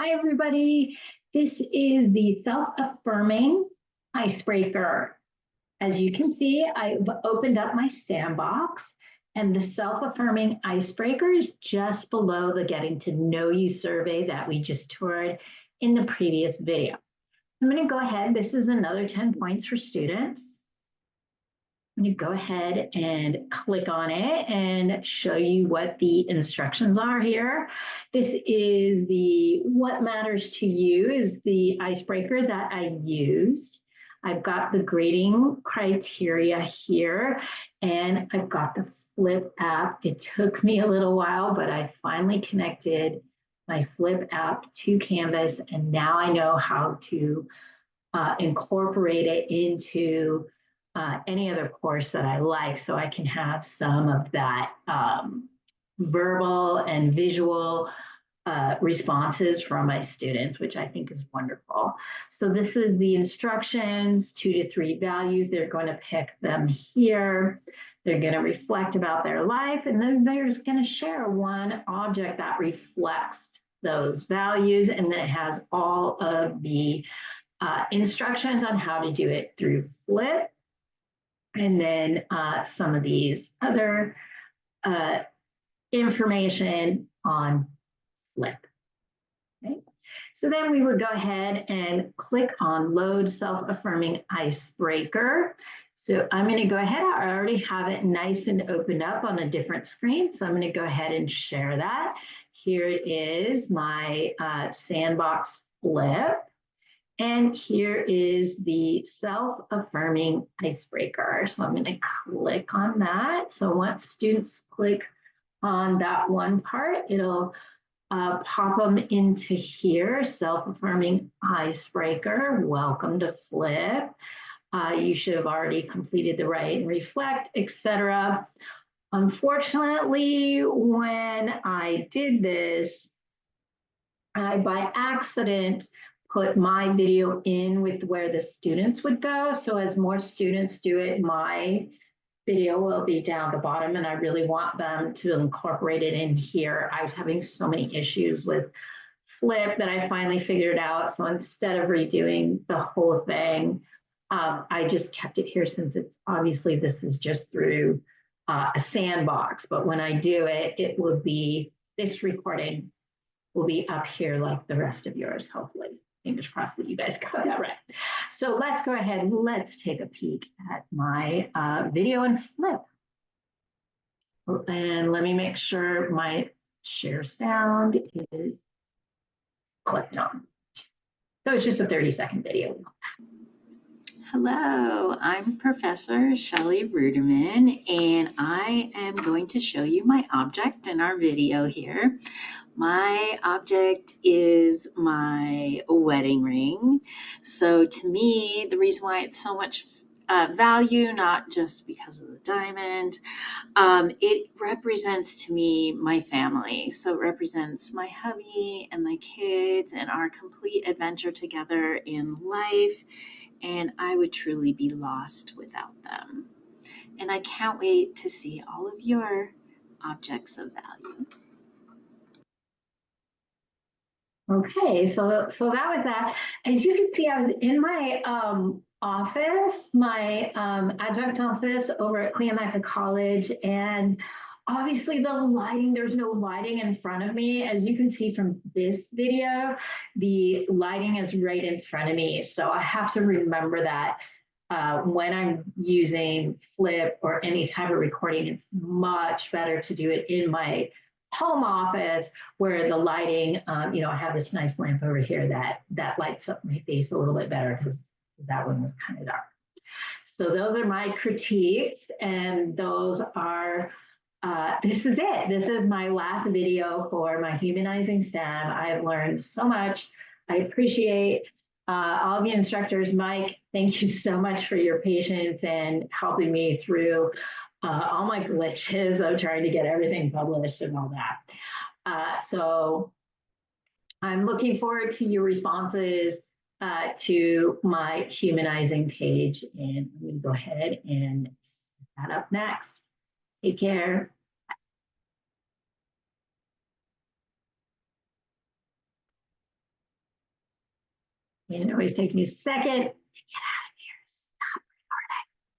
Hi, everybody. This is the self-affirming icebreaker. As you can see, I've opened up my sandbox, and the self-affirming icebreaker is just below the Getting to Know You survey that we just toured in the previous video. I'm going to go ahead. This is another 10 points for students. I'm going to go ahead and click on it and show you what the instructions are here. This is the What Matters to You is the icebreaker that I used. I've got the grading criteria here, and I've got the Flip app. It took me a little while, but I finally connected my Flip app to Canvas, and now I know how to incorporate it into any other course that I like, so I can have some of that verbal and visual responses from my students, which I think is wonderful. So this is the instructions, 2 to 3 values. They're going to pick them here. They're going to reflect about their life, and then they're just going to share one object that reflects those values, and then it has all of the instructions on how to do it through Flip, and then some of these other information on Flip. Okay. So then we would go ahead and click on Load Self-Affirming Icebreaker. So I'm going to go ahead. I already have it nice and opened up on a different screen, so I'm going to go ahead and share that. Here it is, my sandbox Flip. And here is the self-affirming icebreaker. So I'm going to click on that. So once students click on that one part, it'll pop them into here, self-affirming icebreaker. Welcome to Flip. You should have already completed the write and reflect, etc. Unfortunately, when I did this, I by accident put my video in with where the students would go. So as more students do it, my video will be down the bottom, and I really want them to incorporate it in here. I was having so many issues with Flip that I finally figured out. So instead of redoing the whole thing, I just kept it here, since it's obviously this is just through a sandbox. But when I do it, it will be, this recording will be up here like the rest of yours, hopefully. Fingers crossed that you guys got that right. So let's go ahead, let's take a peek at my video and Flip. And let me make sure my share sound is clicked on. So it's just a 30-second video. Hello, I'm Professor Shelley Ruderman, and I am going to show you my object in our video here. My object is my wedding ring. So to me, the reason why it's so much value, not just because of the diamond, it represents to me my family. So it represents my hubby and my kids and our complete adventure together in life. And I would truly be lost without them. And I can't wait to see all of your objects of value. Okay, so that was that. As you can see, I was in my office, my adjunct office over at Cleomatra College, and obviously the lighting, there's no lighting in front of me. As you can see from this video, the lighting is right in front of me. So I have to remember that when I'm using Flip or any type of recording, it's much better to do it in my home office where the lighting, I have this nice lamp over here that lights up my face a little bit better, because that one was kind of dark. So those are my critiques, and those are, this is it. This is my last video for my Humanizing STEM. I've learned so much. I appreciate all the instructors. Mike, thank you so much for your patience and helping me through all my glitches of trying to get everything published and all that. So I'm looking forward to your responses to my Humanizing page, and I'm going to go ahead and set that up next. Take care. And it always takes me a second to get